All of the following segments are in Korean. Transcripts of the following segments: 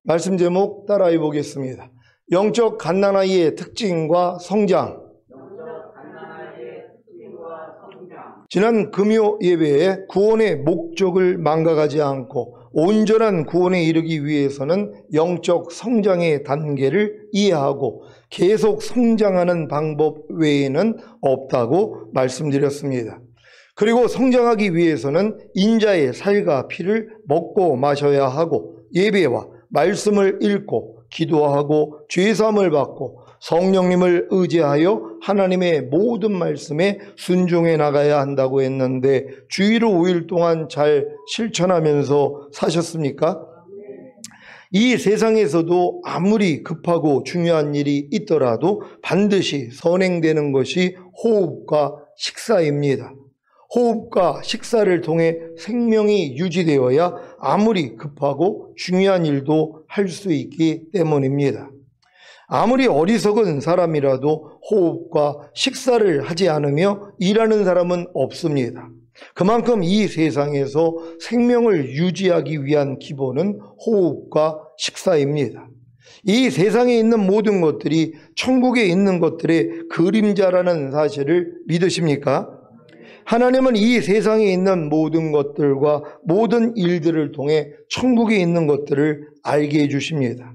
말씀 제목 따라해 보겠습니다. 영적 갓난아이의 특징과 성장. 지난 금요 예배에 구원의 목적을 망각하지 않고 온전한 구원에 이르기 위해서는 영적 성장의 단계를 이해하고 계속 성장하는 방법 외에는 없다고 말씀드렸습니다. 그리고 성장하기 위해서는 인자의 살과 피를 먹고 마셔야 하고 예배와 말씀을 읽고 기도하고 죄사함을 받고 성령님을 의지하여 하나님의 모든 말씀에 순종해 나가야 한다고 했는데 주일을 5일 동안 잘 실천하면서 사셨습니까? 이 세상에서도 아무리 급하고 중요한 일이 있더라도 반드시 선행되는 것이 호흡과 식사입니다. 호흡과 식사를 통해 생명이 유지되어야 아무리 급하고 중요한 일도 할 수 있기 때문입니다. 아무리 어리석은 사람이라도 호흡과 식사를 하지 않으며 일하는 사람은 없습니다. 그만큼 이 세상에서 생명을 유지하기 위한 기본은 호흡과 식사입니다. 이 세상에 있는 모든 것들이 천국에 있는 것들의 그림자라는 사실을 믿으십니까? 하나님은 이 세상에 있는 모든 것들과 모든 일들을 통해 천국에 있는 것들을 알게 해주십니다.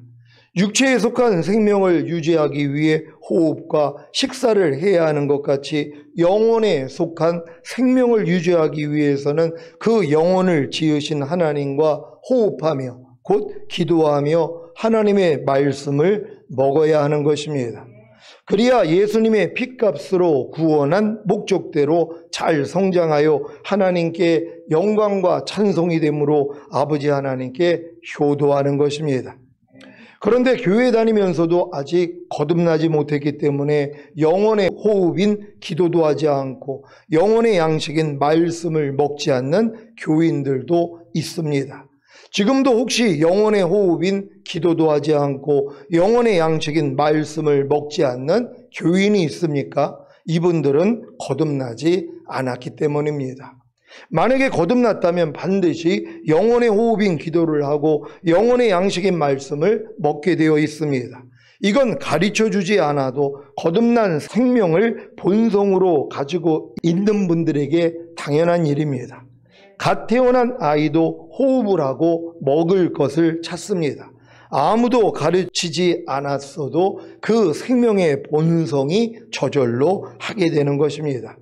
육체에 속한 생명을 유지하기 위해 호흡과 식사를 해야 하는 것 같이 영혼에 속한 생명을 유지하기 위해서는 그 영혼을 지으신 하나님과 호흡하며 곧 기도하며 하나님의 말씀을 먹어야 하는 것입니다. 그래야 예수님의 핏값으로 구원한 목적대로 잘 성장하여 하나님께 영광과 찬송이 되므로 아버지 하나님께 효도하는 것입니다. 그런데 교회 다니면서도 아직 거듭나지 못했기 때문에 영혼의 호흡인 기도도 하지 않고 영혼의 양식인 말씀을 먹지 않는 교인들도 있습니다. 지금도 혹시 영혼의 호흡인 기도도 하지 않고 영혼의 양식인 말씀을 먹지 않는 교인이 있습니까? 이분들은 거듭나지 않았기 때문입니다. 만약에 거듭났다면 반드시 영혼의 호흡인 기도를 하고 영혼의 양식인 말씀을 먹게 되어 있습니다. 이건 가르쳐주지 않아도 거듭난 생명을 본성으로 가지고 있는 분들에게 당연한 일입니다. 갓 태어난 아이도 호흡을 하고 먹을 것을 찾습니다. 아무도 가르치지 않았어도 그 생명의 본성이 저절로 하게 되는 것입니다.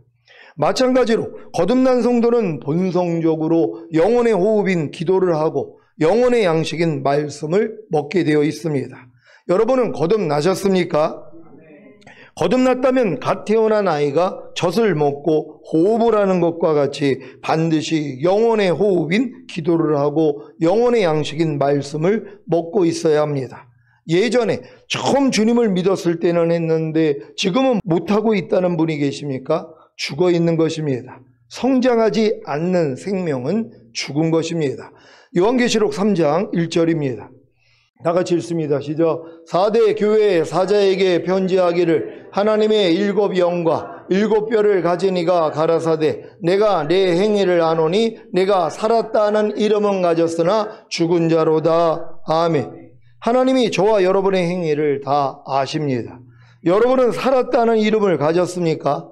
마찬가지로 거듭난 성도는 본성적으로 영혼의 호흡인 기도를 하고 영혼의 양식인 말씀을 먹게 되어 있습니다. 여러분은 거듭나셨습니까? 거듭났다면 갓 태어난 아이가 젖을 먹고 호흡을 하는 것과 같이 반드시 영혼의 호흡인 기도를 하고 영혼의 양식인 말씀을 먹고 있어야 합니다. 예전에 처음 주님을 믿었을 때는 했는데 지금은 못하고 있다는 분이 계십니까? 죽어 있는 것입니다. 성장하지 않는 생명은 죽은 것입니다. 요한계시록 3장 1절입니다. 다 같이 읽습니다. 시작. 4대 교회의 사자에게 편지하기를 하나님의 7 영과 7 뼈를 가진 이가 가라사대 내가 내 행위를 아노니 내가 살았다는 이름은 가졌으나 죽은 자로다. 아멘. 하나님이 저와 여러분의 행위를 다 아십니다. 여러분은 살았다는 이름을 가졌습니까?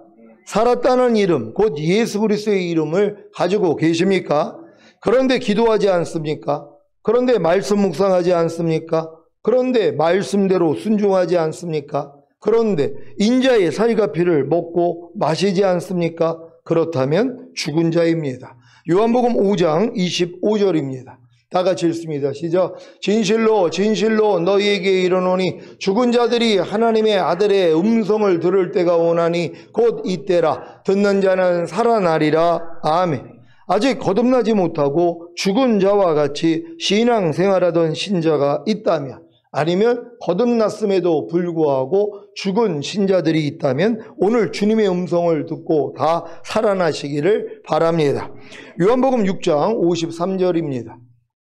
살았다는 이름, 곧 예수 그리스도의 이름을 가지고 계십니까? 그런데 기도하지 않습니까? 그런데 말씀 묵상하지 않습니까? 그런데 말씀대로 순종하지 않습니까? 그런데 인자의 살과 피를 먹고 마시지 않습니까? 그렇다면 죽은 자입니다. 요한복음 5장 25절입니다. 다 같이 읽습니다. 시작. 진실로 진실로 너희에게 이르노니 죽은 자들이 하나님의 아들의 음성을 들을 때가 오나니 곧 이때라. 듣는 자는 살아나리라. 아멘. 아직 거듭나지 못하고 죽은 자와 같이 신앙생활하던 신자가 있다면 아니면 거듭났음에도 불구하고 죽은 신자들이 있다면 오늘 주님의 음성을 듣고 다 살아나시기를 바랍니다. 요한복음 6장 53절입니다.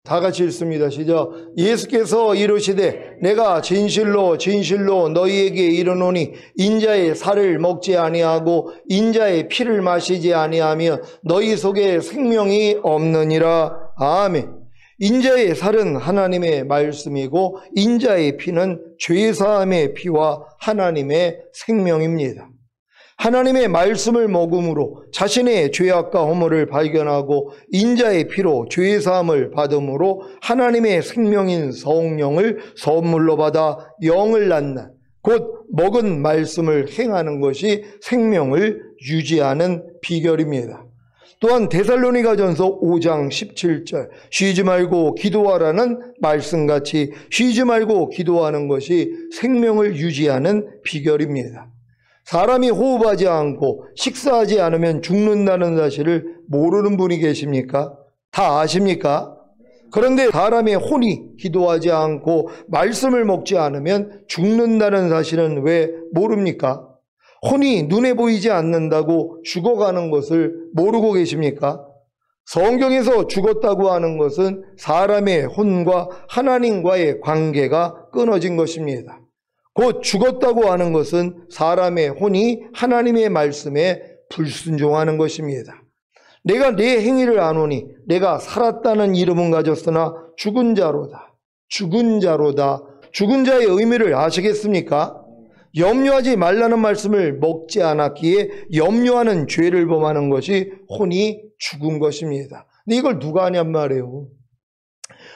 다 같이 읽습니다. 시작. 예수께서 이르시되 내가 진실로 진실로 너희에게 이르노니 인자의 살을 먹지 아니하고 인자의 피를 마시지 아니하며 너희 속에 생명이 없느니라. 아멘. 인자의 살은 하나님의 말씀이고 인자의 피는 죄사함의 피와 하나님의 생명입니다. 하나님의 말씀을 먹음으로 자신의 죄악과 허물을 발견하고 인자의 피로 죄사함을 받음으로 하나님의 생명인 성령을 선물로 받아 영을 낳는, 곧 먹은 말씀을 행하는 것이 생명을 유지하는 비결입니다. 또한 데살로니가전서 5장 17절 쉬지 말고 기도하라는 말씀같이 쉬지 말고 기도하는 것이 생명을 유지하는 비결입니다. 사람이 호흡하지 않고 식사하지 않으면 죽는다는 사실을 모르는 분이 계십니까? 다 아십니까? 그런데 사람의 혼이 기도하지 않고 말씀을 먹지 않으면 죽는다는 사실은 왜 모릅니까? 혼이 눈에 보이지 않는다고 죽어가는 것을 모르고 계십니까? 성경에서 죽었다고 하는 것은 사람의 혼과 하나님과의 관계가 끊어진 것입니다. 곧 죽었다고 하는 것은 사람의 혼이 하나님의 말씀에 불순종하는 것입니다. 내가 내 행위를 아노니 내가 살았다는 이름은 가졌으나 죽은 자로다. 죽은 자로다. 죽은 자의 의미를 아시겠습니까? 염려하지 말라는 말씀을 먹지 않았기에 염려하는 죄를 범하는 것이 혼이 죽은 것입니다. 근데 이걸 누가 하냔 말이에요.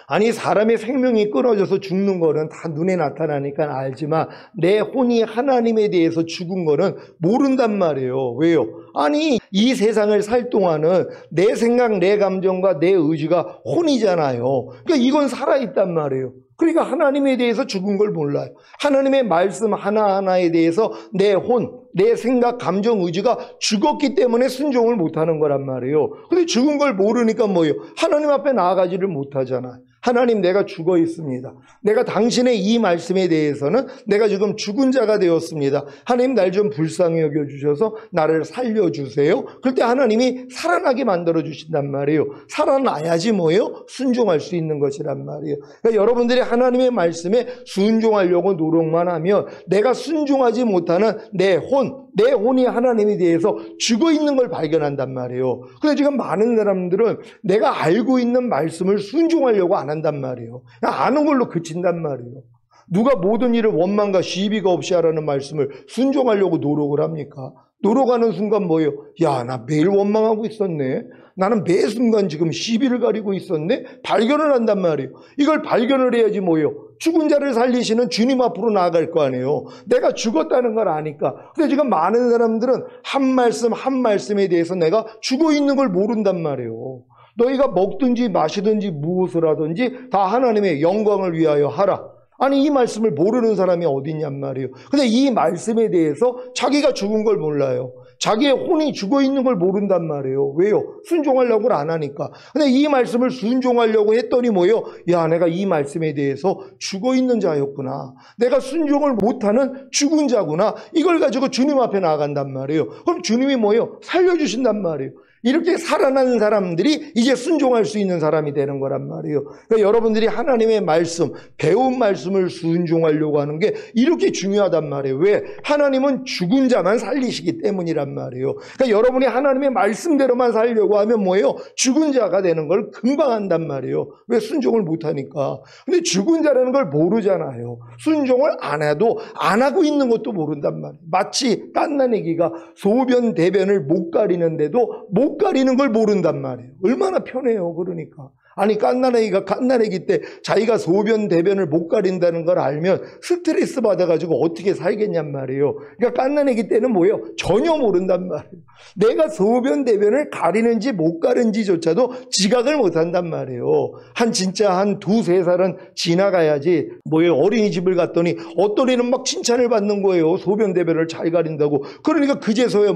아니, 사람의 생명이 끊어져서 죽는 거는 다 눈에 나타나니까 알지만 내 혼이 하나님에 대해서 죽은 거는 모른단 말이에요. 왜요? 아니, 이 세상을 살 동안은 내 생각, 내 감정과 내 의지가 혼이잖아요. 그러니까 이건 살아있단 말이에요. 그러니까 하나님에 대해서 죽은 걸 몰라요. 하나님의 말씀 하나하나에 대해서 내 혼, 내 생각, 감정, 의지가 죽었기 때문에 순종을 못하는 거란 말이에요. 근데 죽은 걸 모르니까 뭐예요? 하나님 앞에 나아가지를 못하잖아요. 하나님, 내가 죽어 있습니다. 내가 당신의 이 말씀에 대해서는 내가 지금 죽은 자가 되었습니다. 하나님, 날 좀 불쌍히 여겨주셔서 나를 살려주세요. 그럴 때 하나님이 살아나게 만들어주신단 말이에요. 살아나야지 뭐예요? 순종할 수 있는 것이란 말이에요. 그러니까 여러분들이 하나님의 말씀에 순종하려고 노력만 하면 내가 순종하지 못하는 내 혼이 하나님에 대해서 죽어 있는 걸 발견한단 말이에요. 근데 지금 많은 사람들은 내가 알고 있는 말씀을 순종하려고 안 한단 말이에요. 그냥 아는 걸로 그친단 말이에요. 누가 모든 일을 원망과 시비가 없이 하라는 말씀을 순종하려고 노력을 합니까? 노력하는 순간 뭐예요? 야, 나 매일 원망하고 있었네. 나는 매 순간 지금 시비를 가리고 있었네. 발견을 한단 말이에요. 이걸 발견을 해야지 뭐예요? 죽은 자를 살리시는 주님 앞으로 나아갈 거 아니에요. 내가 죽었다는 걸 아니까. 근데 지금 많은 사람들은 한 말씀 한 말씀에 대해서 내가 죽어 있는 걸 모른단 말이에요. 너희가 먹든지 마시든지 무엇을 하든지 다 하나님의 영광을 위하여 하라. 아니, 이 말씀을 모르는 사람이 어디 있냔 말이에요. 근데 이 말씀에 대해서 자기가 죽은 걸 몰라요. 자기의 혼이 죽어 있는 걸 모른단 말이에요. 왜요? 순종하려고 안 하니까. 근데 이 말씀을 순종하려고 했더니 뭐예요? 야, 내가 이 말씀에 대해서 죽어 있는 자였구나. 내가 순종을 못하는 죽은 자구나. 이걸 가지고 주님 앞에 나아간단 말이에요. 그럼 주님이 뭐예요? 살려주신단 말이에요. 이렇게 살아난 사람들이 이제 순종할 수 있는 사람이 되는 거란 말이에요. 그러니까 여러분들이 하나님의 말씀, 배운 말씀을 순종하려고 하는 게 이렇게 중요하단 말이에요. 왜? 하나님은 죽은 자만 살리시기 때문이란 말이에요. 그러니까 여러분이 하나님의 말씀대로만 살려고 하면 뭐예요? 죽은 자가 되는 걸 금방 한단 말이에요. 왜? 순종을 못하니까. 근데 죽은 자라는 걸 모르잖아요. 순종을 안 해도 안 하고 있는 것도 모른단 말이에요. 마치 갓난아기가 소변, 대변을 못 가리는데도 못 가리는 걸 모른단 말이에요. 얼마나 편해요. 그러니까. 아니, 갓난아기가 갓난아기 때 자기가 소변, 대변을 못 가린다는 걸 알면 스트레스 받아가지고 어떻게 살겠냔 말이에요. 그러니까 갓난아기 때는 뭐예요? 전혀 모른단 말이에요. 내가 소변, 대변을 가리는지 못 가리는지조차도 지각을 못 한단 말이에요. 진짜 한 2-3살은 지나가야지 뭐예요? 어린이집을 갔더니 어떤 애는 막 칭찬을 받는 거예요. 소변, 대변을 잘 가린다고. 그러니까 그제서야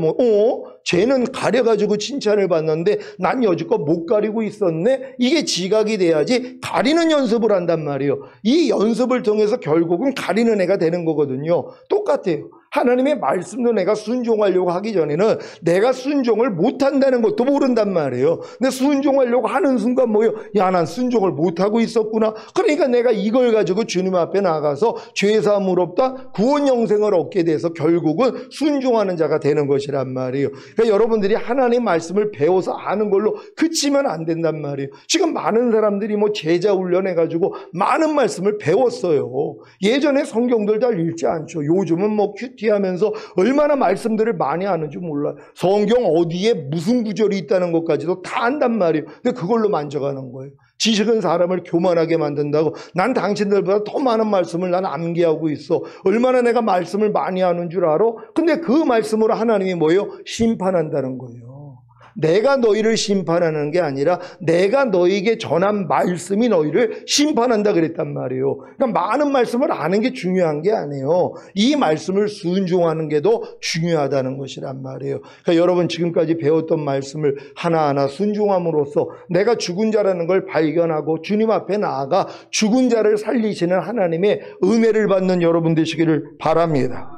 쟤는 가려가지고 칭찬을 받는데 난 여지껏 못 가리고 있었네? 이게 지각이 돼야지 가리는 연습을 한단 말이에요. 이 연습을 통해서 결국은 가리는 애가 되는 거거든요. 똑같아요. 하나님의 말씀도 내가 순종하려고 하기 전에는 내가 순종을 못한다는 것도 모른단 말이에요. 근데 순종하려고 하는 순간 뭐예요? 야, 난 순종을 못하고 있었구나. 그러니까 내가 이걸 가지고 주님 앞에 나가서 죄사함을 얻다 구원 영생을 얻게 돼서 결국은 순종하는 자가 되는 것이란 말이에요. 그러니까 여러분들이 하나님 말씀을 배워서 아는 걸로 그치면 안 된단 말이에요. 지금 많은 사람들이 뭐 제자 훈련해가지고 많은 말씀을 배웠어요. 예전에 성경들 잘 읽지 않죠. 요즘은 뭐 큐티하면서 얼마나 말씀들을 많이 아는지 몰라요. 성경 어디에 무슨 구절이 있다는 것까지도 다 안단 말이에요. 근데 그걸로 만져가는 거예요. 지식은 사람을 교만하게 만든다고. 난 당신들보다 더 많은 말씀을 난 암기하고 있어. 얼마나 내가 말씀을 많이 아는 줄 알아? 근데 그 말씀으로 하나님이 뭐예요? 심판한다는 거예요. 내가 너희를 심판하는 게 아니라 내가 너희에게 전한 말씀이 너희를 심판한다 그랬단 말이에요. 그러니까 많은 말씀을 아는 게 중요한 게 아니에요. 이 말씀을 순종하는 게 더 중요하다는 것이란 말이에요. 그러니까 여러분 지금까지 배웠던 말씀을 하나하나 순종함으로써 내가 죽은 자라는 걸 발견하고 주님 앞에 나아가 죽은 자를 살리시는 하나님의 은혜를 받는 여러분 되시기를 바랍니다.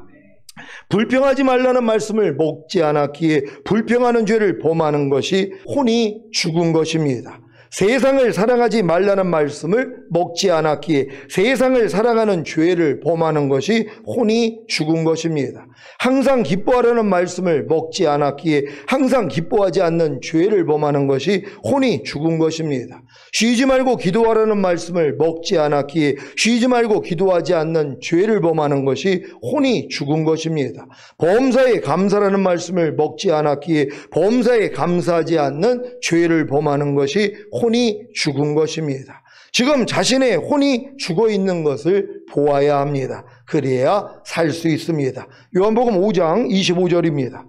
불평하지 말라는 말씀을 먹지 않았기에 불평하는 죄를 범하는 것이 혼이 죽은 것입니다. 세상을 사랑하지 말라는 말씀을 먹지 않았기에 세상을 사랑하는 죄를 범하는 것이 혼이 죽은 것입니다. 항상 기뻐하라는 말씀을 먹지 않았기에 항상 기뻐하지 않는 죄를 범하는 것이 혼이 죽은 것입니다. 쉬지 말고 기도하라는 말씀을 먹지 않았기에 쉬지 말고 기도하지 않는 죄를 범하는 것이 혼이 죽은 것입니다. 범사에 감사라는 말씀을 먹지 않았기에 범사에 감사하지 않는 죄를 범하는 것이 혼이 죽은 것입니다. 지금 자신의 혼이 죽어 있는 것을 보아야 합니다. 그래야 살 수 있습니다. 요한복음 5장 25절입니다.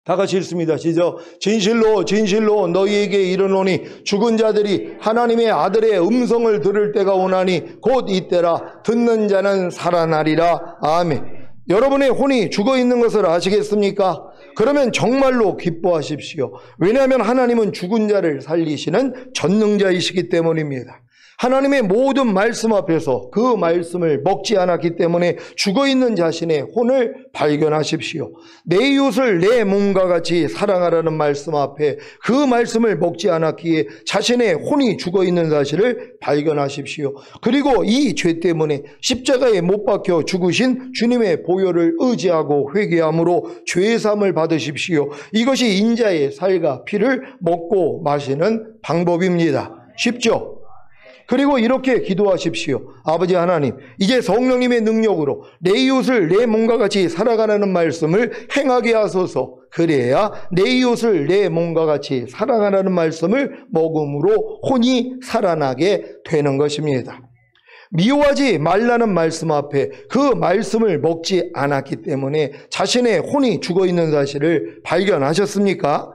다 같이 읽습니다. 시작. 진실로 진실로 너희에게 이르노니 죽은 자들이 하나님의 아들의 음성을 들을 때가 오나니 곧 이때라. 듣는 자는 살아나리라. 아멘. 여러분의 혼이 죽어 있는 것을 아시겠습니까? 그러면 정말로 기뻐하십시오. 왜냐하면 하나님은 죽은 자를 살리시는 전능자이시기 때문입니다. 하나님의 모든 말씀 앞에서 그 말씀을 먹지 않았기 때문에 죽어있는 자신의 혼을 발견하십시오. 내 이웃을 내 몸과 같이 사랑하라는 말씀 앞에 그 말씀을 먹지 않았기에 자신의 혼이 죽어있는 사실을 발견하십시오. 그리고 이 죄 때문에 십자가에 못 박혀 죽으신 주님의 보혈을 의지하고 회개함으로 죄사함을 받으십시오. 이것이 인자의 살과 피를 먹고 마시는 방법입니다. 쉽죠? 그리고 이렇게 기도하십시오. 아버지 하나님, 이제 성령님의 능력으로 내 이웃을 내 몸과 같이 살아가라는 말씀을 행하게 하소서. 그래야 내 이웃을 내 몸과 같이 사랑하라는 말씀을 먹음으로 혼이 살아나게 되는 것입니다. 미워하지 말라는 말씀 앞에 그 말씀을 먹지 않았기 때문에 자신의 혼이 죽어있는 사실을 발견하셨습니까?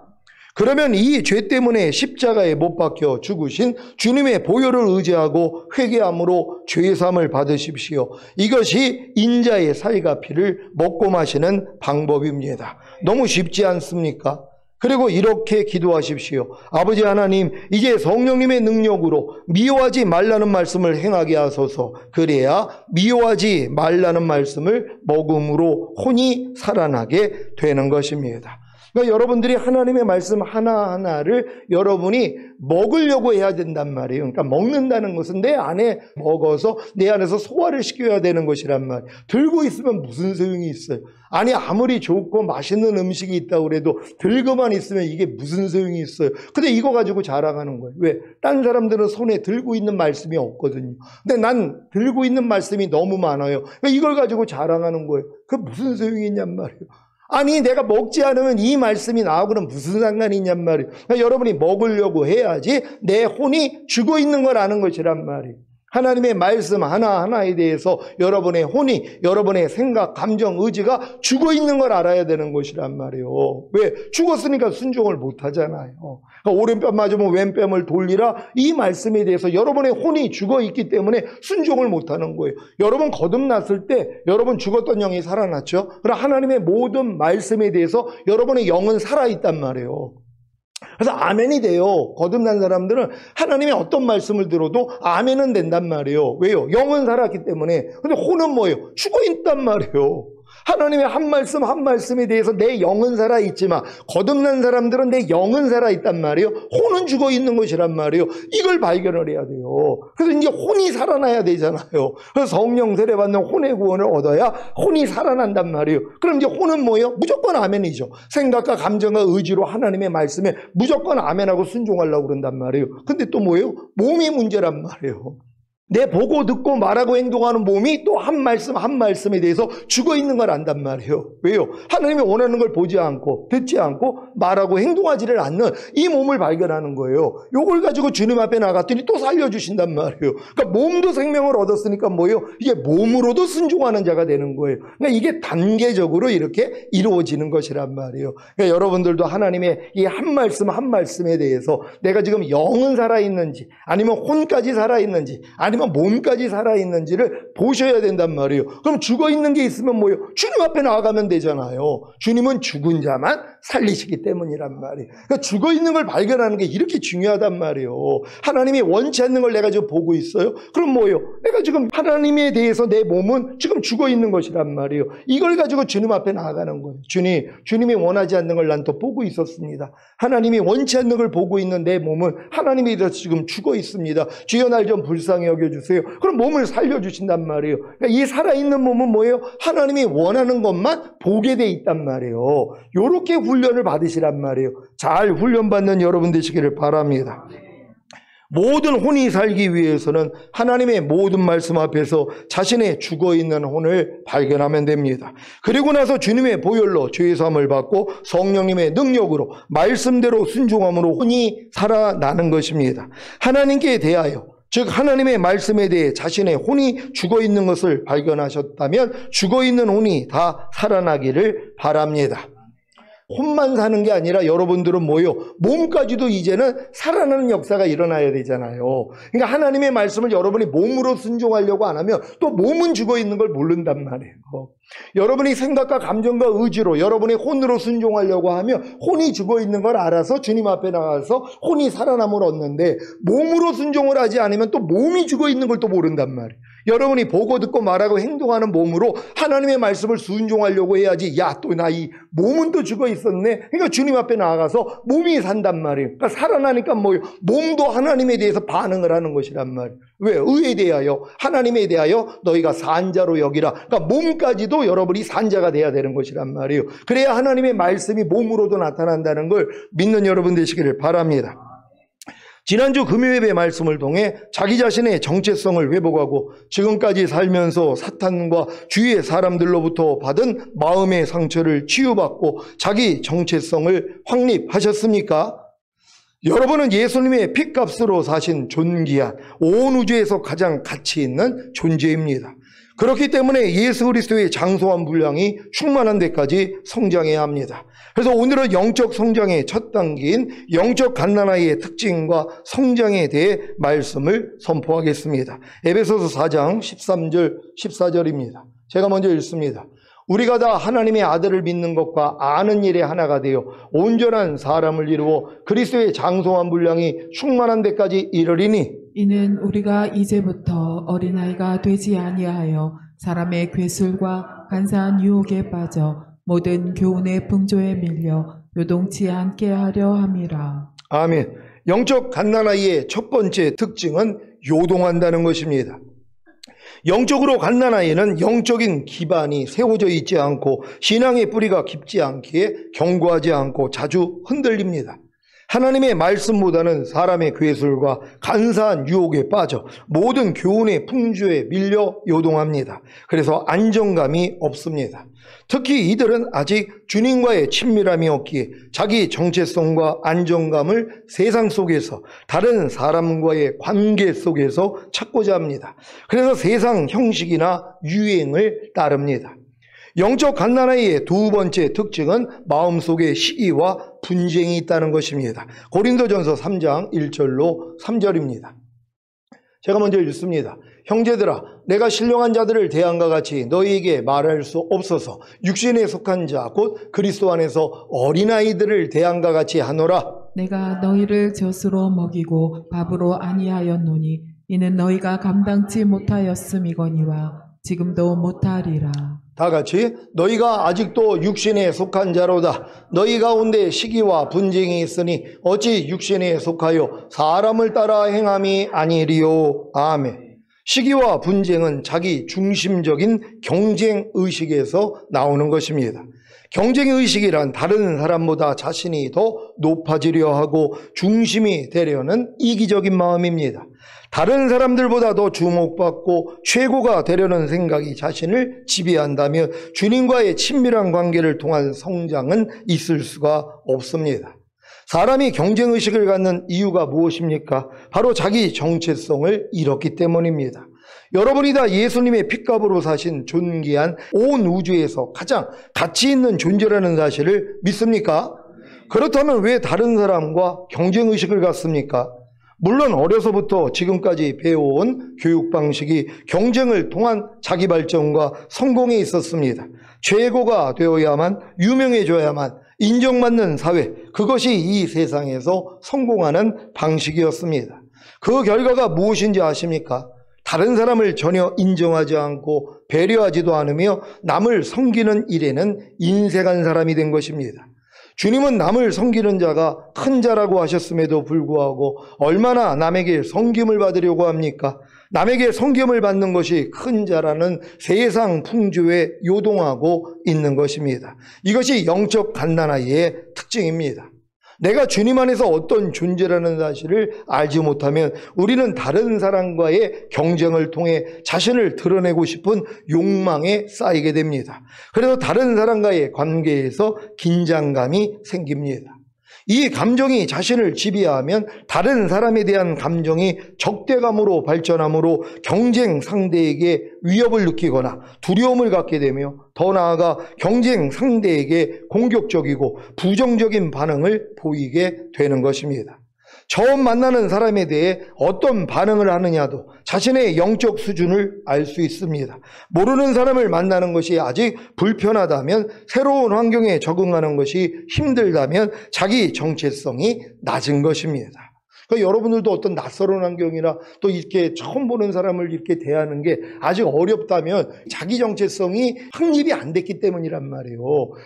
그러면 이 죄 때문에 십자가에 못 박혀 죽으신 주님의 보혈을 의지하고 회개함으로 죄사함을 받으십시오. 이것이 인자의 살과 피를 먹고 마시는 방법입니다. 너무 쉽지 않습니까? 그리고 이렇게 기도하십시오. 아버지 하나님, 이제 성령님의 능력으로 미워하지 말라는 말씀을 행하게 하소서. 그래야 미워하지 말라는 말씀을 먹음으로 혼이 살아나게 되는 것입니다. 그러니까 여러분들이 하나님의 말씀 하나하나를 여러분이 먹으려고 해야 된단 말이에요. 그러니까 먹는다는 것은 내 안에 먹어서 내 안에서 소화를 시켜야 되는 것이란 말이에요. 들고 있으면 무슨 소용이 있어요? 아니 아무리 좋고 맛있는 음식이 있다고 해도 들고만 있으면 이게 무슨 소용이 있어요? 근데 이거 가지고 자랑하는 거예요. 왜? 딴 사람들은 손에 들고 있는 말씀이 없거든요. 근데 난 들고 있는 말씀이 너무 많아요. 그러니까 이걸 가지고 자랑하는 거예요. 그게 무슨 소용이 있냔 말이에요. 아니 내가 먹지 않으면 이 말씀이 나하고는 무슨 상관이 있냔 말이에요. 그러니까 여러분이 먹으려고 해야지 내 혼이 죽어 있는 걸 아는 것이란 말이에요. 하나님의 말씀 하나하나에 대해서 여러분의 혼이, 여러분의 생각, 감정, 의지가 죽어 있는 걸 알아야 되는 것이란 말이에요. 왜? 죽었으니까 순종을 못 하잖아요. 그러니까 오른뺨 맞으면 왼뺨을 돌리라, 이 말씀에 대해서 여러분의 혼이 죽어 있기 때문에 순종을 못 하는 거예요. 여러분 거듭났을 때 여러분 죽었던 영이 살아났죠. 그럼 하나님의 모든 말씀에 대해서 여러분의 영은 살아있단 말이에요. 그래서 아멘이 돼요. 거듭난 사람들은 하나님의 어떤 말씀을 들어도 아멘은 된단 말이에요. 왜요? 영은 살았기 때문에. 근데 혼은 뭐예요? 죽어있단 말이에요. 하나님의 한 말씀 한 말씀에 대해서 내 영은 살아있지만 거듭난 사람들은 내 영은 살아있단 말이에요. 혼은 죽어 있는 것이란 말이에요. 이걸 발견을 해야 돼요. 그래서 이제 혼이 살아나야 되잖아요. 그래서 성령 세례 받는 혼의 구원을 얻어야 혼이 살아난단 말이에요. 그럼 이제 혼은 뭐예요? 무조건 아멘이죠. 생각과 감정과 의지로 하나님의 말씀에 무조건 아멘하고 순종하려고 그런단 말이에요. 근데 또 뭐예요? 몸이 문제란 말이에요. 내 보고 듣고 말하고 행동하는 몸이 또 한 말씀 한 말씀에 대해서 죽어 있는 걸 안단 말이에요. 왜요? 하나님이 원하는 걸 보지 않고 듣지 않고 말하고 행동하지를 않는 이 몸을 발견하는 거예요. 요걸 가지고 주님 앞에 나갔더니 또 살려주신단 말이에요. 그러니까 몸도 생명을 얻었으니까 뭐예요? 이게 몸으로도 순종하는 자가 되는 거예요. 그러니까 이게 단계적으로 이렇게 이루어지는 것이란 말이에요. 그러니까 여러분들도 하나님의 이 한 말씀 한 말씀에 대해서 내가 지금 영은 살아있는지 아니면 혼까지 살아있는지 아니면 몸까지 살아있는지를 보셔야 된단 말이에요. 그럼 죽어있는 게 있으면 뭐예요? 주님 앞에 나아가면 되잖아요. 주님은 죽은 자만 살리시기 때문이란 말이에요. 그러니까 죽어있는 걸 발견하는 게 이렇게 중요하단 말이에요. 하나님이 원치 않는 걸 내가 지금 보고 있어요. 그럼 뭐예요? 내가 지금 하나님에 대해서 내 몸은 지금 죽어있는 것이란 말이에요. 이걸 가지고 주님 앞에 나아가는 거예요. 주님이 원하지 않는 걸 난 또 보고 있었습니다. 하나님이 원치 않는 걸 보고 있는 내 몸은 하나님에 대해서 지금 죽어 있습니다. 주여 날 좀 불쌍히 여겨주세요. 그럼 몸을 살려주신단 말이에요. 그러니까 이 살아있는 몸은 뭐예요? 하나님이 원하는 것만 보게 돼 있단 말이에요. 요렇게 훈련을 받으시란 말이에요. 잘 훈련받는 여러분 되시기를 바랍니다. 모든 혼이 살기 위해서는 하나님의 모든 말씀 앞에서 자신의 죽어있는 혼을 발견하면 됩니다. 그리고 나서 주님의 보혈로 죄사함을 받고 성령님의 능력으로 말씀대로 순종함으로 혼이 살아나는 것입니다. 하나님께 대하여 즉 하나님의 말씀에 대해 자신의 혼이 죽어있는 것을 발견하셨다면 죽어있는 혼이 다 살아나기를 바랍니다. 혼만 사는 게 아니라 여러분들은 뭐예요? 몸까지도 이제는 살아나는 역사가 일어나야 되잖아요. 그러니까 하나님의 말씀을 여러분이 몸으로 순종하려고 안 하면 또 몸은 죽어있는 걸 모른단 말이에요. 여러분이 생각과 감정과 의지로 여러분의 혼으로 순종하려고 하면 혼이 죽어있는 걸 알아서 주님 앞에 나가서 혼이 살아남을 얻는데 몸으로 순종을 하지 않으면 또 몸이 죽어있는 걸 또 모른단 말이에요. 여러분이 보고 듣고 말하고 행동하는 몸으로 하나님의 말씀을 순종하려고 해야지 야 또 나 이 몸은 또 죽어 있었네. 그러니까 주님 앞에 나아가서 몸이 산단 말이에요. 그러니까 살아나니까 뭐예요? 몸도 하나님에 대해서 반응을 하는 것이란 말이에요. 왜? 의에 대하여 하나님에 대하여 너희가 산자로 여기라. 그러니까 몸까지도 여러분이 산자가 돼야 되는 것이란 말이에요. 그래야 하나님의 말씀이 몸으로도 나타난다는 걸 믿는 여러분 되시기를 바랍니다. 지난주 금요예배 말씀을 통해 자기 자신의 정체성을 회복하고 지금까지 살면서 사탄과 주위의 사람들로부터 받은 마음의 상처를 치유받고 자기 정체성을 확립하셨습니까? 여러분은 예수님의 핏값으로 사신 존귀한 온 우주에서 가장 가치 있는 존재입니다. 그렇기 때문에 예수 그리스도의 장소한 분량이 충만한 데까지 성장해야 합니다. 그래서 오늘은 영적 성장의 첫 단계인 영적 갓난아이의 특징과 성장에 대해 말씀을 선포하겠습니다. 에베소서 4장 13절 14절입니다. 제가 먼저 읽습니다. 우리가 다 하나님의 아들을 믿는 것과 아는 일에 하나가 되어 온전한 사람을 이루어 그리스도의 장성한 분량이 충만한 데까지 이르리니 이는 우리가 이제부터 어린아이가 되지 아니하여 사람의 괴술과 간사한 유혹에 빠져 모든 교훈의 풍조에 밀려 요동치 않게 하려 함이라. 아멘. 영적 갓난아이의 첫 번째 특징은 요동한다는 것입니다. 영적으로 갓난아이는 영적인 기반이 세워져 있지 않고 신앙의 뿌리가 깊지 않기에 견고하지 않고 자주 흔들립니다. 하나님의 말씀보다는 사람의 괴술과 간사한 유혹에 빠져 모든 교훈의 풍조에 밀려 요동합니다. 그래서 안정감이 없습니다. 특히 이들은 아직 주님과의 친밀함이 없기에 자기 정체성과 안정감을 세상 속에서 다른 사람과의 관계 속에서 찾고자 합니다. 그래서 세상 형식이나 유행을 따릅니다. 영적 갓난아이의 두 번째 특징은 마음속에 시기와 분쟁이 있다는 것입니다. 고린도전서 3장 1절로 3절입니다. 제가 먼저 읽습니다. 형제들아, 내가 신령한 자들을 대함과 같이 너희에게 말할 수 없어서 육신에 속한 자 곧 그리스도 안에서 어린아이들을 대함과 같이 하노라. 내가 너희를 젖으로 먹이고 밥으로 아니하였노니 이는 너희가 감당치 못하였음이거니와 지금도 못하리라. 다 같이 너희가 아직도 육신에 속한 자로다. 너희 가운데 시기와 분쟁이 있으니 어찌 육신에 속하여 사람을 따라 행함이 아니리요. 아멘. 시기와 분쟁은 자기 중심적인 경쟁의식에서 나오는 것입니다. 경쟁의식이란 다른 사람보다 자신이 더 높아지려 하고 중심이 되려는 이기적인 마음입니다. 다른 사람들보다 더 주목받고 최고가 되려는 생각이 자신을 지배한다면 주님과의 친밀한 관계를 통한 성장은 있을 수가 없습니다. 사람이 경쟁의식을 갖는 이유가 무엇입니까? 바로 자기 정체성을 잃었기 때문입니다. 여러분이 다 예수님의 핏값으로 사신 존귀한 온 우주에서 가장 가치 있는 존재라는 사실을 믿습니까? 그렇다면 왜 다른 사람과 경쟁의식을 갖습니까? 물론 어려서부터 지금까지 배워온 교육 방식이 경쟁을 통한 자기 발전과 성공에 있었습니다. 최고가 되어야만, 유명해져야만 인정받는 사회, 그것이 이 세상에서 성공하는 방식이었습니다. 그 결과가 무엇인지 아십니까? 다른 사람을 전혀 인정하지 않고 배려하지도 않으며 남을 섬기는 일에는 인색한 사람이 된 것입니다. 주님은 남을 섬기는 자가 큰 자라고 하셨음에도 불구하고 얼마나 남에게 섬김을 받으려고 합니까? 남에게 섬김을 받는 것이 큰 자라는 세상 풍조에 요동하고 있는 것입니다. 이것이 영적 갓난아이의 특징입니다. 내가 주님 안에서 어떤 존재라는 사실을 알지 못하면 우리는 다른 사람과의 경쟁을 통해 자신을 드러내고 싶은 욕망에 쌓이게 됩니다. 그래서 다른 사람과의 관계에서 긴장감이 생깁니다. 이 감정이 자신을 지배하면 다른 사람에 대한 감정이 적대감으로 발전하므로 경쟁 상대에게 위협을 느끼거나 두려움을 갖게 되며 더 나아가 경쟁 상대에게 공격적이고 부정적인 반응을 보이게 되는 것입니다. 처음 만나는 사람에 대해 어떤 반응을 하느냐도 자신의 영적 수준을 알 수 있습니다. 모르는 사람을 만나는 것이 아직 불편하다면, 새로운 환경에 적응하는 것이 힘들다면 자기 정체성이 낮은 것입니다. 그러니까 여러분들도 어떤 낯설은 환경이나 또 이렇게 처음 보는 사람을 이렇게 대하는 게 아직 어렵다면 자기 정체성이 확립이 안 됐기 때문이란 말이에요.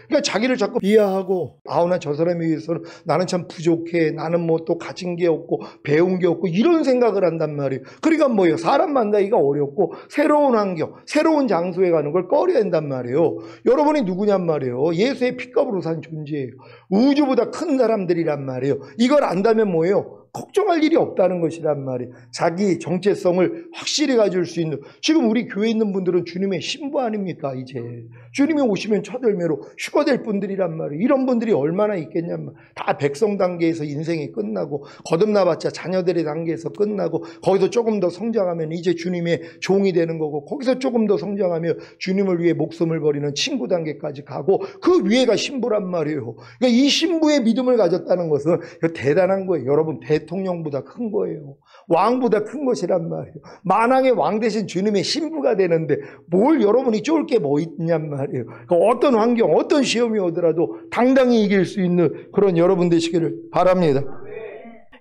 그러니까 자기를 자꾸 비하하고, 나 저 사람에 비해서는 나는 참 부족해, 나는 뭐 또 가진 게 없고 배운 게 없고 이런 생각을 한단 말이에요. 그러니까 뭐예요? 사람 만나기가 어렵고 새로운 환경, 새로운 장소에 가는 걸 꺼려야 한단 말이에요. 여러분이 누구냔 말이에요. 예수의 핏값으로 산 존재예요. 우주보다 큰 사람들이란 말이에요. 이걸 안다면 뭐예요? 걱정할 일이 없다는 것이란 말이에요. 자기 정체성을 확실히 가질 수 있는, 지금 우리 교회에 있는 분들은 주님의 신부 아닙니까? 이제 주님이 오시면 첫 열매로 휴거될 분들이란 말이에요. 이런 분들이 얼마나 있겠냔 말이에요. 다 백성 단계에서 인생이 끝나고 거듭나봤자 자녀들의 단계에서 끝나고, 거기서 조금 더 성장하면 이제 주님의 종이 되는 거고, 거기서 조금 더 성장하면 주님을 위해 목숨을 버리는 친구 단계까지 가고, 그 위에가 신부란 말이에요. 그러니까 이 신부의 믿음을 가졌다는 것은 대단한 거예요. 여러분, 대통령보다 큰 거예요. 왕보다 큰 것이란 말이에요. 만왕의 왕 대신 주님의 신부가 되는데 뭘 여러분이 쫄 게 뭐 있냔 말이에요. 그러니까 어떤 환경, 어떤 시험이 오더라도 당당히 이길 수 있는 그런 여러분 되시기를 바랍니다.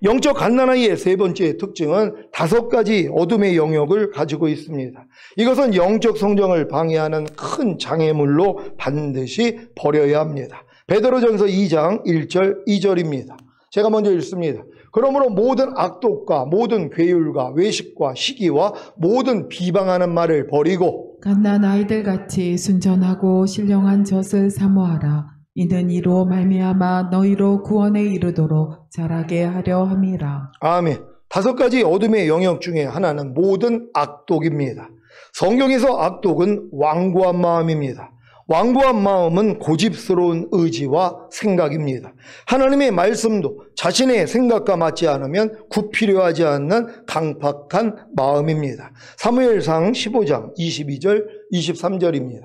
영적 갓난아이의 세 번째 특징은 5가지 어둠의 영역을 가지고 있습니다. 이것은 영적 성장을 방해하는 큰 장애물로 반드시 버려야 합니다. 베드로전서 2장 1절 2절입니다. 제가 먼저 읽습니다. 그러므로 모든 악독과 모든 괴율과 외식과 시기와 모든 비방하는 말을 버리고 갓난 아이들같이 순전하고 신령한 젖을 사모하라. 이는 이로 말미암아 너희로 구원에 이르도록 자라게 하려 함이라. 아멘. 5가지 어둠의 영역 중에 하나는 모든 악독입니다. 성경에서 악독은 완고한 마음입니다. 완고한 마음은 고집스러운 의지와 생각입니다. 하나님의 말씀도 자신의 생각과 맞지 않으면 굽히려 하지 않는 강팍한 마음입니다. 사무엘상 15장 22절 23절입니다.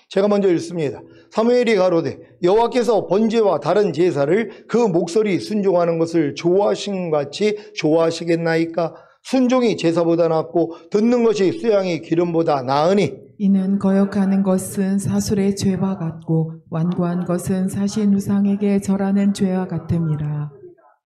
제가 먼저 읽습니다. 사무엘이 가로되 여호와께서 번제와 다른 제사를 그 목소리 순종하는 것을 좋아하신 같이 좋아하시겠나이까? 순종이 제사보다 낫고 듣는 것이 수양이 기름보다 나으니 이는 거역하는 것은 사술의 죄와 같고 완고한 것은 사신 우상에게 절하는 죄와 같음이라.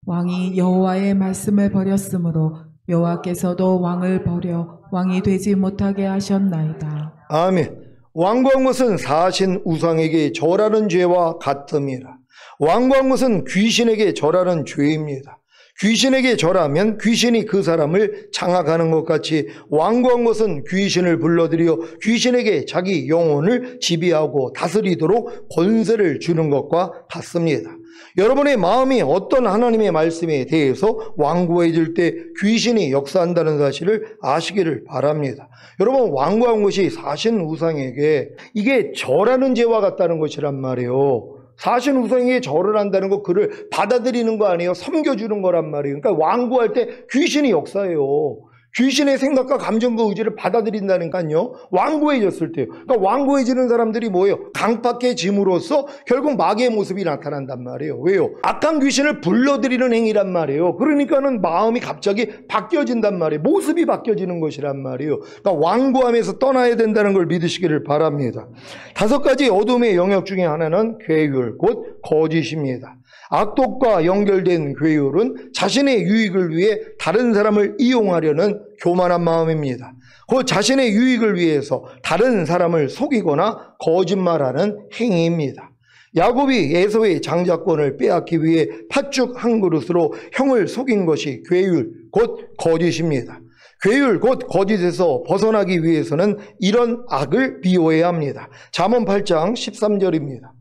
왕이 여호와의 말씀을 버렸으므로 여호와께서도 왕을 버려 왕이 되지 못하게 하셨나이다. 아멘. 완고한 것은 사신 우상에게 절하는 죄와 같음이라. 완고한 것은 귀신에게 절하는 죄입니다. 귀신에게 절하면 귀신이 그 사람을 장악하는 것 같이 완고한 것은 귀신을 불러들여 귀신에게 자기 영혼을 지배하고 다스리도록 권세를 주는 것과 같습니다. 여러분의 마음이 어떤 하나님의 말씀에 대해서 완고해질 때 귀신이 역사한다는 사실을 아시기를 바랍니다. 여러분, 완고한 것이 사신 우상에게 이게 절하는 죄와 같다는 것이란 말이에요. 사신 우상에게 절을 한다는 거, 그를 받아들이는 거 아니에요. 섬겨주는 거란 말이에요. 그러니까 완고할 때 귀신이 역사해요. 귀신의 생각과 감정과 의지를 받아들인다니까요. 완고해졌을 때요. 그러니까 완고해지는 사람들이 뭐예요? 강팍해짐으로써 결국 마귀의 모습이 나타난단 말이에요. 왜요? 악한 귀신을 불러들이는 행위란 말이에요. 그러니까는 마음이 갑자기 바뀌어진단 말이에요. 모습이 바뀌어지는 것이란 말이에요. 그러니까 완고함에서 떠나야 된다는 걸 믿으시기를 바랍니다. 5가지 어둠의 영역 중에 하나는 괴율, 곧 거짓입니다. 악독과 연결된 괴율은 자신의 유익을 위해 다른 사람을 이용하려는 교만한 마음입니다. 그 자신의 유익을 위해서 다른 사람을 속이거나 거짓말하는 행위입니다. 야곱이 에서의 장자권을 빼앗기 위해 팥죽 한 그릇으로 형을 속인 것이 괴율, 곧 거짓입니다. 괴율, 곧 거짓에서 벗어나기 위해서는 이런 악을 미워해야 합니다. 잠언 8장 13절입니다.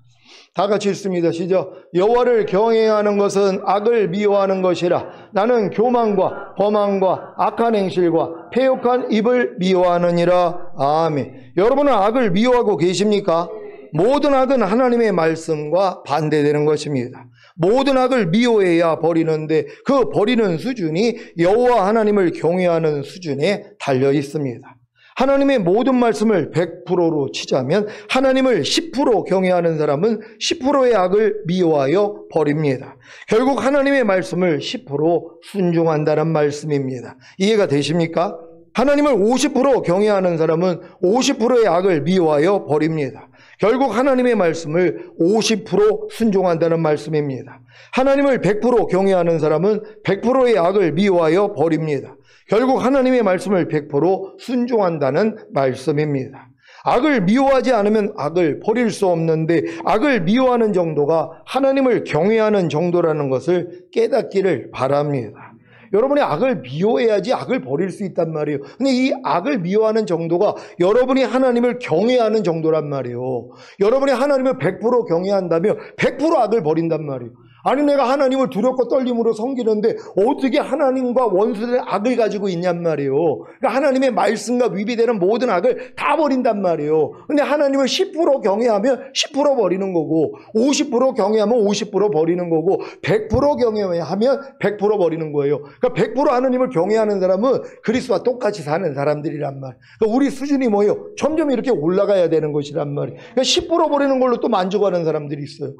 다 같이 읽습니다. 시작. 여호와를 경외해야 하는 것은 악을 미워하는 것이라. 나는 교만과 범함과 악한 행실과 패역한 입을 미워하느니라. 아멘. 여러분은 악을 미워하고 계십니까? 모든 악은 하나님의 말씀과 반대되는 것입니다. 모든 악을 미워해야 버리는데 그 버리는 수준이 여호와 하나님을 경외하는 수준에 달려 있습니다. 하나님의 모든 말씀을 100%로 치자면 하나님을 10% 경외하는 사람은 10%의 악을 미워하여 버립니다. 결국 하나님의 말씀을 10% 순종한다는 말씀입니다. 이해가 되십니까? 하나님을 50% 경외하는 사람은 50%의 악을 미워하여 버립니다. 결국 하나님의 말씀을 50% 순종한다는 말씀입니다. 하나님을 100% 경외하는 사람은 100%의 악을 미워하여 버립니다. 결국 하나님의 말씀을 100% 순종한다는 말씀입니다. 악을 미워하지 않으면 악을 버릴 수 없는데 악을 미워하는 정도가 하나님을 경외하는 정도라는 것을 깨닫기를 바랍니다. 여러분이 악을 미워해야지 악을 버릴 수 있단 말이에요. 근데 이 악을 미워하는 정도가 여러분이 하나님을 경외하는 정도란 말이에요. 여러분이 하나님을 100% 경외한다면 100% 악을 버린단 말이에요. 아니, 내가 하나님을 두렵고 떨림으로 섬기는데 어떻게 하나님과 원수된 악을 가지고 있냔 말이에요. 그러니까 하나님의 말씀과 위배되는 모든 악을 다 버린단 말이에요. 근데 하나님을 10% 경외하면 10% 버리는 거고, 50% 경외하면 50% 버리는 거고, 100% 경외하면 100% 버리는 거예요. 그러니까 100% 하나님을 경외하는 사람은 그리스도와 똑같이 사는 사람들이란 말이에요. 그러니까 우리 수준이 뭐예요? 점점 이렇게 올라가야 되는 것이란 말이에요. 그러니까 10% 버리는 걸로 또 만족하는 사람들이 있어요.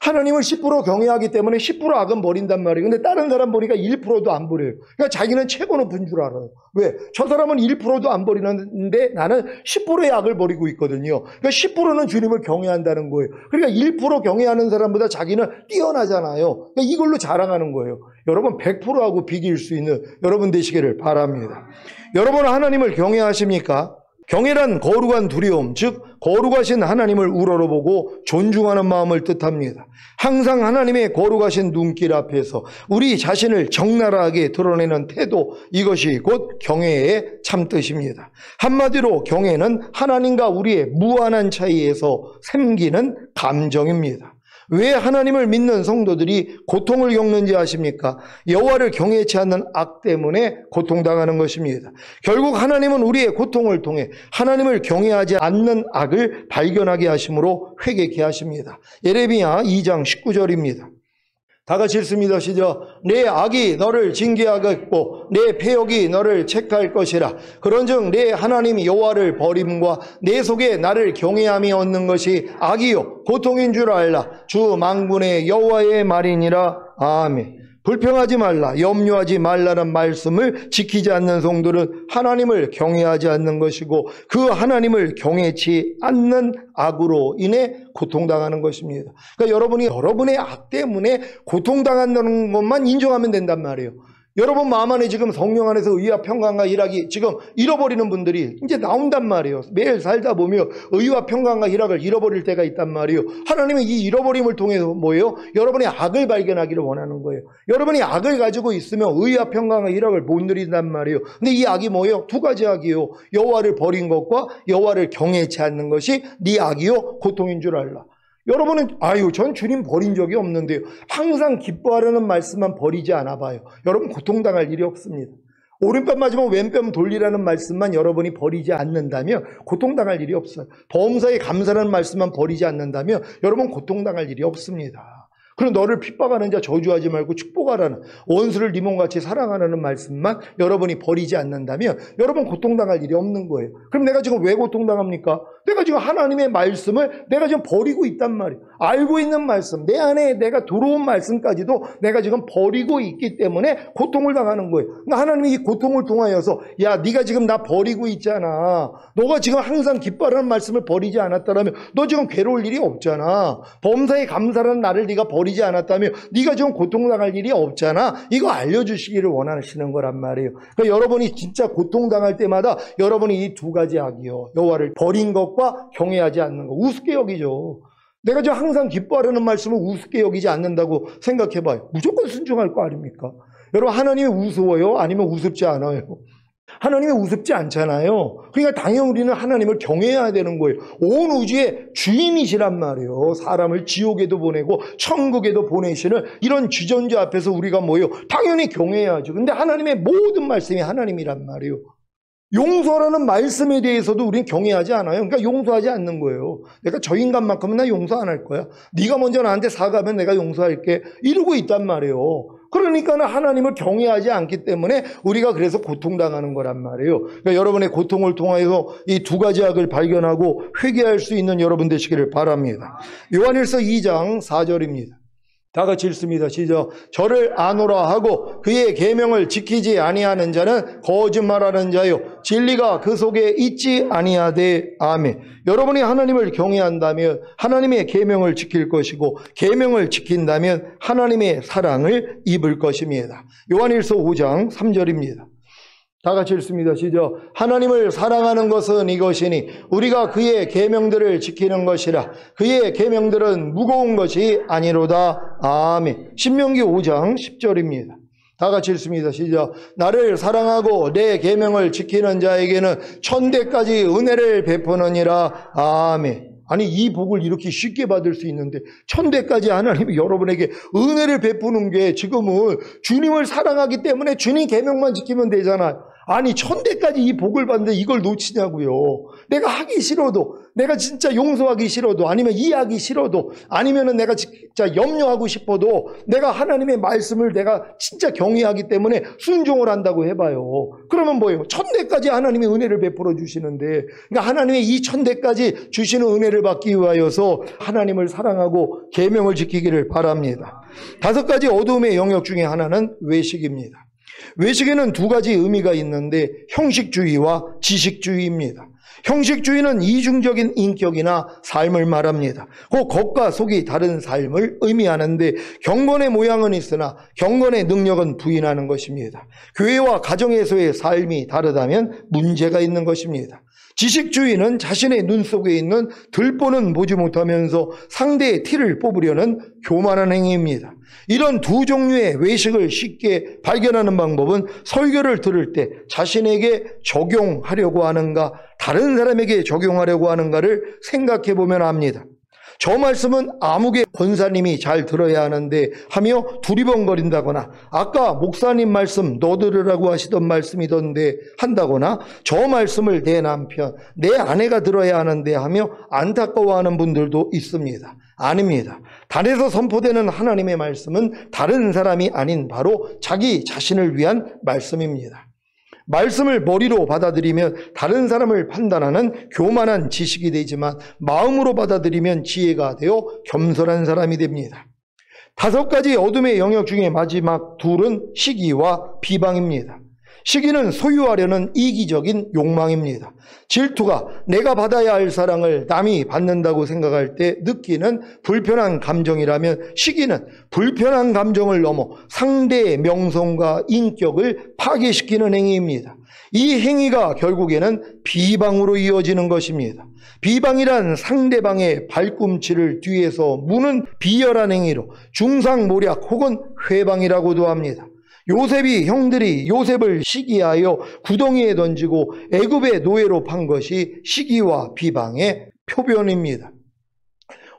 하나님을 10% 경외하기 때문에 10% 악은 버린단 말이에요. 근데 다른 사람 보니까 1%도 안 버려요. 그러니까 자기는 최고 높은 줄 알아요. 왜? 저 사람은 1%도 안 버리는데 나는 10%의 악을 버리고 있거든요. 그러니까 10%는 주님을 경외한다는 거예요. 그러니까 1% 경외하는 사람보다 자기는 뛰어나잖아요. 그러니까 이걸로 자랑하는 거예요. 여러분 100%하고 비길 수 있는 여러분 되시기를 바랍니다. 여러분은 하나님을 경외하십니까? 경외란 거룩한 두려움, 즉 거룩하신 하나님을 우러러보고 존중하는 마음을 뜻합니다. 항상 하나님의 거룩하신 눈길 앞에서 우리 자신을 적나라하게 드러내는 태도, 이것이 곧 경외의 참뜻입니다. 한마디로 경외는 하나님과 우리의 무한한 차이에서 생기는 감정입니다. 왜 하나님을 믿는 성도들이 고통을 겪는지 아십니까? 여호와를 경외치 않는 악 때문에 고통당하는 것입니다. 결국 하나님은 우리의 고통을 통해 하나님을 경외하지 않는 악을 발견하게 하심으로 회개케 하십니다. 예레미야 2장 19절입니다. 다 같이 읽습니다. 시작. 내 악이 너를 징계하겠고 내 패역이 너를 책할 것이라. 그런즉 내 하나님 여호와를 버림과 내 속에 나를 경외함이 얻는 것이 악이요 고통인 줄 알라. 주 만군의 여호와의 말이니라. 아멘. 불평하지 말라, 염려하지 말라는 말씀을 지키지 않는 성도는 하나님을 경외하지 않는 것이고 그 하나님을 경외치 않는 악으로 인해 고통당하는 것입니다. 그러니까 여러분이 여러분의 악 때문에 고통당한다는 것만 인정하면 된단 말이에요. 여러분 마음 안에 지금 성령 안에서 의와 평강과 희락이 지금 잃어버리는 분들이 이제 나온단 말이에요. 매일 살다 보면 의와 평강과 희락을 잃어버릴 때가 있단 말이에요. 하나님은 이 잃어버림을 통해서 뭐예요? 여러분의 악을 발견하기를 원하는 거예요. 여러분이 악을 가지고 있으면 의와 평강과 희락을 못 누린단 말이에요. 근데 이 악이 뭐예요? 두 가지 악이요. 여호와를 버린 것과 여호와를 경외치 않는 것이 네 악이요 고통인 줄 알라. 여러분은 전 주님 버린 적이 없는데요. 항상 기뻐하라는 말씀만 버리지 않아 봐요. 여러분 고통당할 일이 없습니다. 오른뺨 맞으면 왼뺨 돌리라는 말씀만 여러분이 버리지 않는다면 고통당할 일이 없어요. 범사에 감사라는 말씀만 버리지 않는다면 여러분 고통당할 일이 없습니다. 그럼 너를 핍박하는 자 저주하지 말고 축복하라는, 원수를 네 몸같이 사랑하라는 말씀만 여러분이 버리지 않는다면 여러분 고통당할 일이 없는 거예요. 그럼 내가 지금 왜 고통당합니까? 내가 지금 하나님의 말씀을 내가 지금 버리고 있단 말이에요. 알고 있는 말씀, 내 안에 내가 들어온 말씀까지도 내가 지금 버리고 있기 때문에 고통을 당하는 거예요. 그러니까 하나님이 이 고통을 통하여서 야, 네가 지금 나 버리고 있잖아. 너가 지금 항상 기뻐하라는 말씀을 버리지 않았다면 너 지금 괴로울 일이 없잖아. 범사에 감사라는 나를 네가 버리지 않았다면 네가 지금 고통당할 일이 없잖아. 이거 알려주시기를 원하시는 거란 말이에요. 그러니까 여러분이 진짜 고통당할 때마다 여러분이 이 두 가지 악이요, 여호와를 버린 것과 경외하지 않는 것, 우습게 여기죠. 내가 지금 항상 기뻐하려는 말씀을 우습게 여기지 않는다고 생각해봐요. 무조건 순종할 거 아닙니까? 여러분 하나님이 우스워요? 아니면 우습지 않아요? 하나님이 우습지 않잖아요. 그러니까 당연히 우리는 하나님을 경외해야 되는 거예요. 온 우주의 주인이시란 말이에요. 사람을 지옥에도 보내고 천국에도 보내시는 이런 주전자 앞에서 우리가 뭐예요? 당연히 경외해야죠. 근데 하나님의 모든 말씀이 하나님이란 말이에요. 용서라는 말씀에 대해서도 우리는 경외하지 않아요. 그러니까 용서하지 않는 거예요. 내가 저 인간만큼은 나 용서 안 할 거야. 네가 먼저 나한테 사과하면 내가 용서할게. 이러고 있단 말이에요. 그러니까 하나님을 경외하지 않기 때문에 우리가 그래서 고통당하는 거란 말이에요. 그러니까 여러분의 고통을 통하여서 이 두 가지 악을 발견하고 회개할 수 있는 여러분 되시기를 바랍니다. 요한일서 2장 4절입니다. 다 같이 읽습니다. 시작. 저를 아노라 하고 그의 계명을 지키지 아니하는 자는 거짓말하는 자요 진리가 그 속에 있지 아니하되. 아멘. 여러분이 하나님을 경외한다면 하나님의 계명을 지킬 것이고 계명을 지킨다면 하나님의 사랑을 입을 것입니다. 요한일서 5장 3절입니다. 다 같이 읽습니다. 시작. 하나님을 사랑하는 것은 이것이니 우리가 그의 계명들을 지키는 것이라. 그의 계명들은 무거운 것이 아니로다. 아멘. 신명기 5장 10절입니다. 다 같이 읽습니다. 시작. 나를 사랑하고 내 계명을 지키는 자에게는 천대까지 은혜를 베푸느니라. 아멘. 아니 이 복을 이렇게 쉽게 받을 수 있는데 천대까지 하나님이 여러분에게 은혜를 베푸는 게 지금은 주님을 사랑하기 때문에 주님 계명만 지키면 되잖아요. 아니 천대까지 이 복을 받는데 이걸 놓치냐고요. 내가 하기 싫어도, 내가 진짜 용서하기 싫어도, 아니면 이해하기 싫어도, 아니면은 내가 진짜 염려하고 싶어도 내가 하나님의 말씀을 내가 진짜 경외하기 때문에 순종을 한다고 해봐요. 그러면 뭐예요? 천대까지 하나님이 은혜를 베풀어 주시는데, 그러니까 하나님의 이 천대까지 주시는 은혜를 받기 위하여서 하나님을 사랑하고 계명을 지키기를 바랍니다. 5가지 어두움의 영역 중에 하나는 외식입니다. 외식에는 두 가지 의미가 있는데 형식주의와 지식주의입니다. 형식주의는 이중적인 인격이나 삶을 말합니다. 그 겉과 속이 다른 삶을 의미하는데 경건의 모양은 있으나 경건의 능력은 부인하는 것입니다. 교회와 가정에서의 삶이 다르다면 문제가 있는 것입니다. 지식주의는 자신의 눈 속에 있는 들보는 보지 못하면서 상대의 티를 뽑으려는 교만한 행위입니다. 이런 두 종류의 외식을 쉽게 발견하는 방법은 설교를 들을 때 자신에게 적용하려고 하는가, 다른 사람에게 적용하려고 하는가를 생각해 보면 압니다. 저 말씀은 아무개 권사님이 잘 들어야 하는데 하며 두리번거린다거나, 아까 목사님 말씀 너 들으라고 하시던 말씀이던데 한다거나, 저 말씀을 내 남편, 내 아내가 들어야 하는데 하며 안타까워하는 분들도 있습니다. 아닙니다. 단에서 선포되는 하나님의 말씀은 다른 사람이 아닌 바로 자기 자신을 위한 말씀입니다. 말씀을 머리로 받아들이면 다른 사람을 판단하는 교만한 지식이 되지만 마음으로 받아들이면 지혜가 되어 겸손한 사람이 됩니다. 5가지 어둠의 영역 중에 마지막 둘은 시기와 비방입니다. 시기는 소유하려는 이기적인 욕망입니다. 질투가 내가 받아야 할 사랑을 남이 받는다고 생각할 때 느끼는 불편한 감정이라면, 시기는 불편한 감정을 넘어 상대의 명성과 인격을 파괴시키는 행위입니다. 이 행위가 결국에는 비방으로 이어지는 것입니다. 비방이란 상대방의 발꿈치를 뒤에서 무는 비열한 행위로 중상모략 혹은 회방이라고도 합니다. 요셉이 형들이 요셉을 시기하여 구덩이에 던지고 애굽의 노예로 판 것이 시기와 비방의 표변입니다.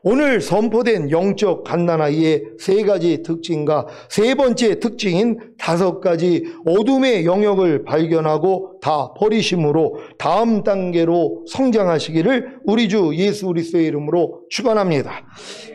오늘 선포된 영적 갓난아이의 세 가지 특징과 세 번째 특징인 다섯 가지 어둠의 영역을 발견하고 다 버리심으로 다음 단계로 성장하시기를 우리 주 예수 그리스도의 이름으로 축원합니다.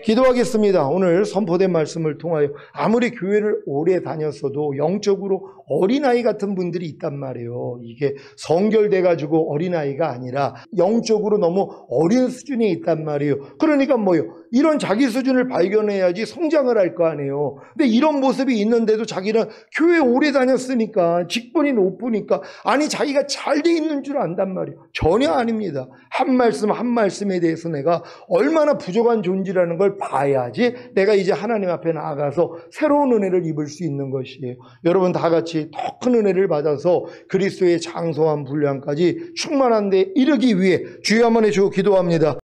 기도하겠습니다. 오늘 선포된 말씀을 통하여 아무리 교회를 오래 다녔어도 영적으로 어린아이 같은 분들이 있단 말이에요. 이게 성결돼 가지고 어린아이가 아니라 영적으로 너무 어린 수준에 있단 말이에요. 그러니까 뭐요? 이런 자기 수준을 발견해야지 성장을 할 거 아니에요. 근데 이런 모습이 있는데도 자기는 교회 오래 다녔으니까, 직분이 높으니까, 아니 자기가 잘 돼 있는 줄 안단 말이에요. 전혀 아닙니다. 한 말씀 한 말씀에 대해서 내가 얼마나 부족한 존재라는 걸 봐야지 내가 이제 하나님 앞에 나아가서 새로운 은혜를 입을 수 있는 것이에요. 여러분 다 같이 더 큰 은혜를 받아서 그리스도의 장성한 분량까지 충만한 데 이르기 위해 주여 한번 해주고 기도합니다.